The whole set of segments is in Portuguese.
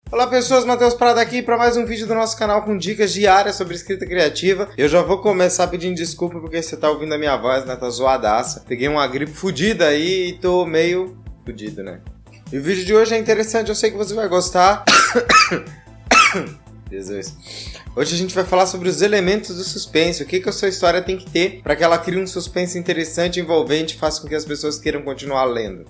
Olá pessoas, Matheus Prado aqui para mais um vídeo do nosso canal com dicas diárias sobre escrita criativa. Eu já vou começar pedindo desculpa porque você tá ouvindo a minha voz, né? Tá zoadaça. Peguei uma gripe fodida aí e tô meio fudido, né? E o vídeo de hoje é interessante, eu sei que você vai gostar. Jesus. Hoje a gente vai falar sobre os elementos do suspense, o que a sua história tem que ter para que ela crie um suspense interessante, envolvente e faça com que as pessoas queiram continuar lendo.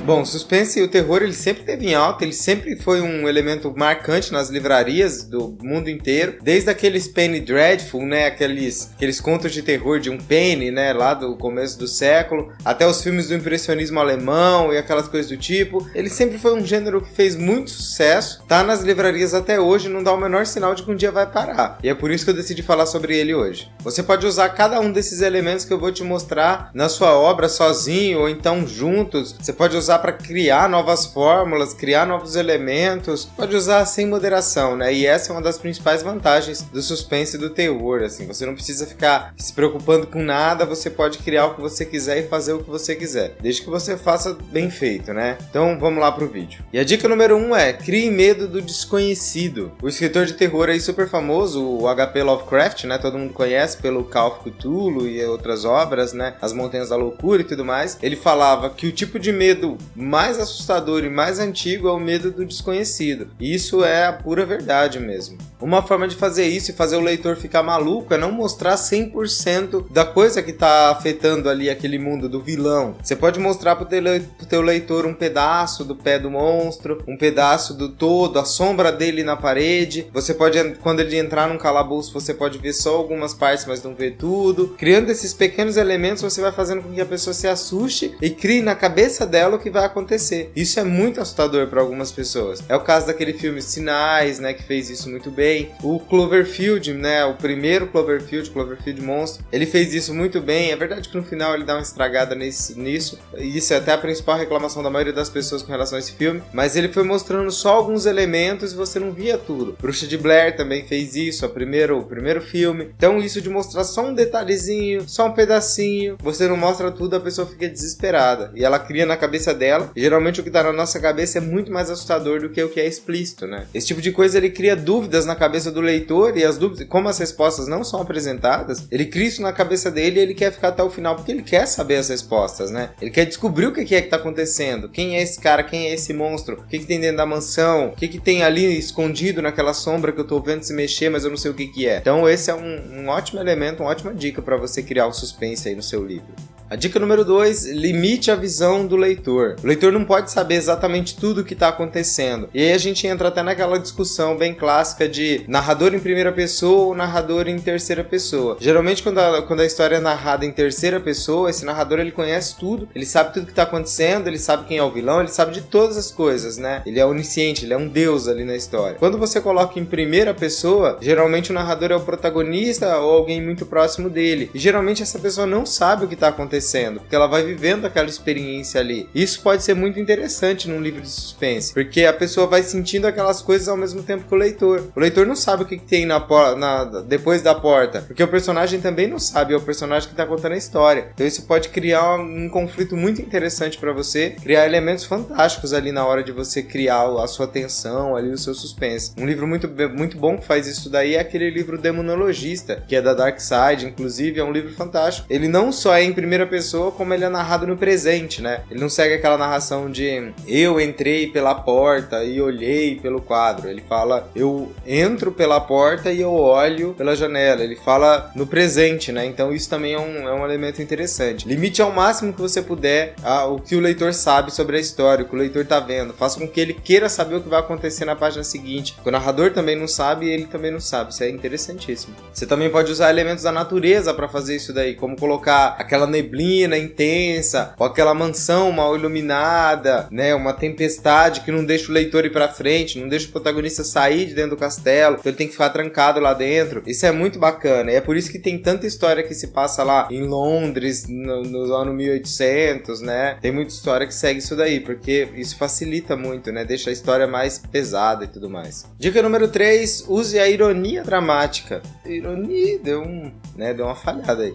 Bom, o suspense e o terror, ele sempre esteve em alta, ele sempre foi um elemento marcante nas livrarias do mundo inteiro, desde aqueles Penny Dreadful, né, aqueles contos de terror de um Penny, né, lá do começo do século, até os filmes do impressionismo alemão e aquelas coisas do tipo. Ele sempre foi um gênero que fez muito sucesso, tá nas livrarias até hoje, não dá o menor sinal de que um dia vai parar. E é por isso que eu decidi falar sobre ele hoje. Você pode usar cada um desses elementos que eu vou te mostrar na sua obra sozinho ou então juntos. Você pode usar para criar novas fórmulas, criar novos elementos, pode usar sem moderação, né? E essa é uma das principais vantagens do suspense e do terror, assim, você não precisa ficar se preocupando com nada, você pode criar o que você quiser e fazer o que você quiser, desde que você faça bem feito, né? Então vamos lá pro vídeo. E a dica número 1 é: crie medo do desconhecido. O escritor de terror aí super famoso, o H.P. Lovecraft, né? Todo mundo conhece pelo Call of Cthulhu e outras obras, né? As Montanhas da Loucura e tudo mais. Ele falava que o tipo de medo mais assustador e mais antigo é o medo do desconhecido. E isso é a pura verdade mesmo. Uma forma de fazer isso e fazer o leitor ficar maluco é não mostrar 100% da coisa que está afetando ali aquele mundo do vilão. Você pode mostrar pro teu leitor um pedaço do pé do monstro, um pedaço do todo, a sombra dele na parede. Você pode, quando ele entrar num calabouço, você pode ver só algumas partes, mas não ver tudo. Criando esses pequenos elementos, você vai fazendo com que a pessoa se assuste e crie na cabeça dela o que vai acontecer. Isso é muito assustador para algumas pessoas. É o caso daquele filme Sinais, né, que fez isso muito bem. O Cloverfield, né, o primeiro Cloverfield Monstro, ele fez isso muito bem. É verdade que no final ele dá uma estragada nisso. Isso é até a principal reclamação da maioria das pessoas com relação a esse filme. Mas ele foi mostrando só alguns elementos e você não via tudo. Bruxa de Blair também fez isso, o primeiro filme. Então isso de mostrar só um detalhezinho, só um pedacinho, você não mostra tudo, a pessoa fica desesperada. E ela cria na cabeça dela. Geralmente o que está na nossa cabeça é muito mais assustador do que o que é explícito, né? Esse tipo de coisa ele cria dúvidas na cabeça do leitor e as dúvidas, como as respostas não são apresentadas, ele cria isso na cabeça dele e ele quer ficar até o final porque ele quer saber as respostas, né? Ele quer descobrir o que é que está acontecendo, quem é esse cara, quem é esse monstro, o que tem dentro da mansão, o que tem ali escondido naquela sombra que eu estou vendo se mexer, mas eu não sei o que é. Então esse é um ótimo elemento, uma ótima dica para você criar o suspense aí no seu livro. A dica número 2, limite a visão do leitor. O leitor não pode saber exatamente tudo o que está acontecendo. E aí a gente entra até naquela discussão bem clássica de narrador em primeira pessoa ou narrador em terceira pessoa. Geralmente quando a história é narrada em terceira pessoa, esse narrador ele conhece tudo, ele sabe tudo o que está acontecendo, ele sabe quem é o vilão, ele sabe de todas as coisas, né? Ele é onisciente, ele é um deus ali na história. Quando você coloca em primeira pessoa, geralmente o narrador é o protagonista ou alguém muito próximo dele. E geralmente essa pessoa não sabe o que está acontecendo, porque ela vai vivendo aquela experiência ali. Isso pode ser muito interessante num livro de suspense, porque a pessoa vai sentindo aquelas coisas ao mesmo tempo que o leitor. O leitor não sabe o que tem depois da porta, porque o personagem também não sabe, é o personagem que está contando a história. Então isso pode criar um conflito muito interessante para você, criar elementos fantásticos ali na hora de você criar a sua tensão, ali o seu suspense. Um livro muito bom que faz isso daí é aquele livro Demonologista, que é da Dark Side, inclusive é um livro fantástico. Ele não só é em primeira pessoa, como ele é narrado no presente, né? Ele não segue aquela narração de eu entrei pela porta e olhei pelo quadro. Ele fala eu entro pela porta e eu olho pela janela. Ele fala no presente, né? Então isso também é um elemento interessante. Limite ao máximo que você puder o que o leitor sabe sobre a história, o que o leitor tá vendo. Faça com que ele queira saber o que vai acontecer na página seguinte. O narrador também não sabe e ele também não sabe. Isso é interessantíssimo. Você também pode usar elementos da natureza para fazer isso daí, como colocar aquela neblina neblina intensa, ou aquela mansão mal iluminada, né? Uma tempestade que não deixa o leitor ir pra frente, não deixa o protagonista sair de dentro do castelo, então ele tem que ficar trancado lá dentro. Isso é muito bacana, e é por isso que tem tanta história que se passa lá em Londres, no ano 1800, né? Tem muita história que segue isso daí, porque isso facilita muito, né? Deixa a história mais pesada e tudo mais. Dica número 3, use a ironia dramática. Ironia, deu uma falhada aí.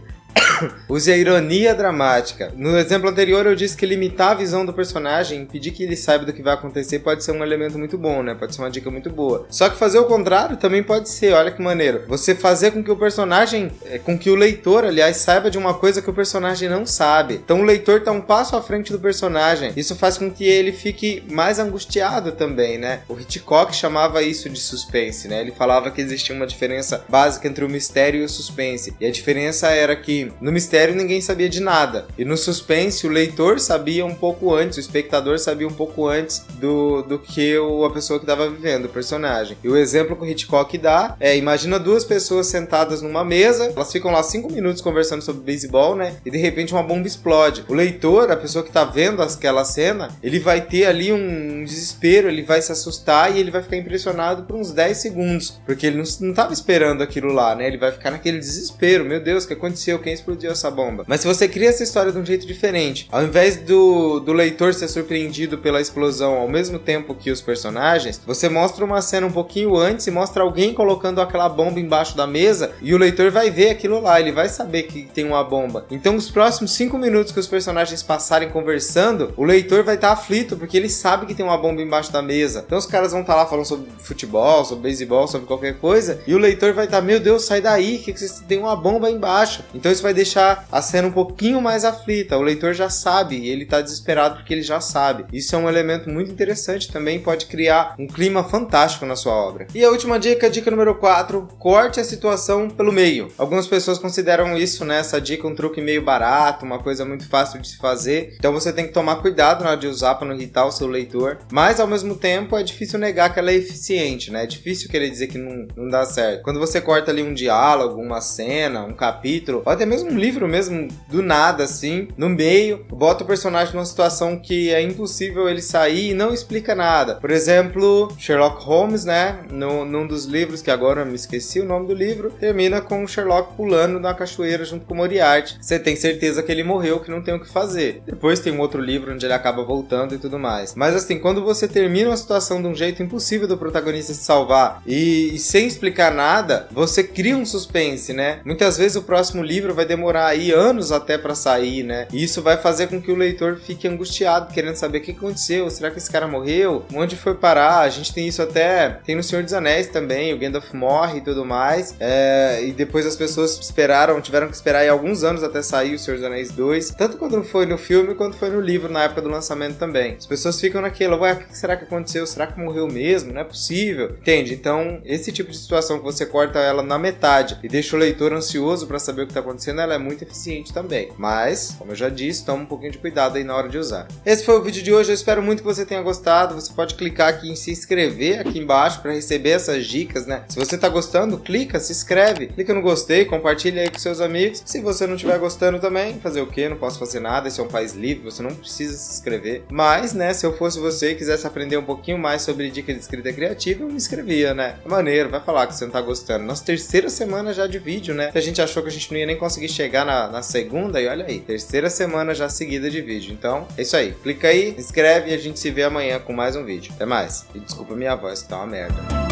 Use a ironia dramática. No exemplo anterior eu disse que limitar a visão do personagem, impedir que ele saiba do que vai acontecer, pode ser um elemento muito bom, né? Pode ser uma dica muito boa. Só que fazer o contrário também pode ser, olha que maneiro. Você fazer com que o personagem, com que o leitor, aliás, saiba de uma coisa que o personagem não sabe. Então o leitor tá um passo à frente do personagem. Isso faz com que ele fique mais angustiado também, né? O Hitchcock chamava isso de suspense, né? Ele falava que existia uma diferença básica entre o mistério e o suspense. E a diferença era que no mistério ninguém sabia de nada. E no suspense o leitor sabia um pouco antes, o espectador sabia um pouco antes do que a pessoa que estava vivendo, o personagem. E o exemplo que o Hitchcock dá é, imagina duas pessoas sentadas numa mesa, elas ficam lá 5 minutos conversando sobre beisebol, né? E de repente uma bomba explode. O leitor, a pessoa que está vendo aquela cena, ele vai ter ali um desespero, ele vai se assustar e ele vai ficar impressionado por uns 10 segundos. Porque ele não estava esperando aquilo lá, né? Ele vai ficar naquele desespero. Meu Deus, o que aconteceu? Quem explodiu essa bomba? Mas se você cria essa história de um jeito diferente, ao invés do leitor ser surpreendido pela explosão ao mesmo tempo que os personagens, você mostra uma cena um pouquinho antes e mostra alguém colocando aquela bomba embaixo da mesa e o leitor vai ver aquilo lá, ele vai saber que tem uma bomba. Então os próximos 5 minutos que os personagens passarem conversando, o leitor vai estar aflito porque ele sabe que tem uma bomba embaixo da mesa. Então os caras vão estar lá falando sobre futebol, sobre beisebol, sobre qualquer coisa, e o leitor vai estar, meu Deus, sai daí, que vocês tem uma bomba aí embaixo. Então isso vai deixar a cena um pouquinho mais aflita. O leitor já sabe e ele tá desesperado porque ele já sabe. Isso é um elemento muito interessante também, pode criar um clima fantástico na sua obra. E a última dica, dica número 4, corte a situação pelo meio. Algumas pessoas consideram isso, né, essa dica um truque meio barato, uma coisa muito fácil de se fazer. Então você tem que tomar cuidado na hora de usar para não irritar o seu leitor. Mas ao mesmo tempo é difícil negar que ela é eficiente, né? É difícil querer dizer que não dá certo. Quando você corta ali um diálogo, uma cena, um capítulo, ou até mesmo um livro mesmo, do nada, assim, no meio, bota o personagem numa situação que é impossível ele sair e não explica nada. Por exemplo, Sherlock Holmes, né, num dos livros, que agora eu me esqueci o nome do livro, termina com o Sherlock pulando na cachoeira junto com o Moriarty. Você tem certeza que ele morreu, que não tem o que fazer. Depois tem um outro livro onde ele acaba voltando e tudo mais. Mas assim, quando você termina uma situação de um jeito impossível do protagonista se salvar e sem explicar nada, você cria um suspense, né? Muitas vezes o próximo livro vai demorar aí anos até pra sair, né? E isso vai fazer com que o leitor fique angustiado, querendo saber o que aconteceu, será que esse cara morreu? Onde foi parar? A gente tem isso até, tem no Senhor dos Anéis também, o Gandalf morre e tudo mais, e depois as pessoas tiveram que esperar aí alguns anos até sair o Senhor dos Anéis 2, tanto quando foi no filme quanto foi no livro na época do lançamento também. As pessoas ficam naquela, ué, o que será que aconteceu? Será que morreu mesmo? Não é possível. Entende? Então, esse tipo de situação que você corta ela na metade e deixa o leitor ansioso pra saber o que tá acontecendo, ela é muito eficiente também. Mas, como eu já disse, toma um pouquinho de cuidado aí na hora de usar. Esse foi o vídeo de hoje, eu espero muito que você tenha gostado. Você pode clicar aqui em se inscrever aqui embaixo para receber essas dicas, né? Se você tá gostando, clica, se inscreve, clica no gostei, compartilha aí com seus amigos. Se você não estiver gostando também, fazer o quê? Não posso fazer nada, esse é um país livre, você não precisa se inscrever. Mas, né, se eu fosse você e quisesse aprender um pouquinho mais sobre dica de escrita criativa, eu me inscrevia, né? É maneiro, vai falar que você não tá gostando. Nossa, terceira semana já de vídeo, né? A gente achou que a gente não ia nem conseguir chegar na segunda, e olha aí, terceira semana já seguida de vídeo. Então, é isso aí. Clica aí, se inscreve e a gente se vê amanhã com mais um vídeo. Até mais. E desculpa minha voz, que tá uma merda.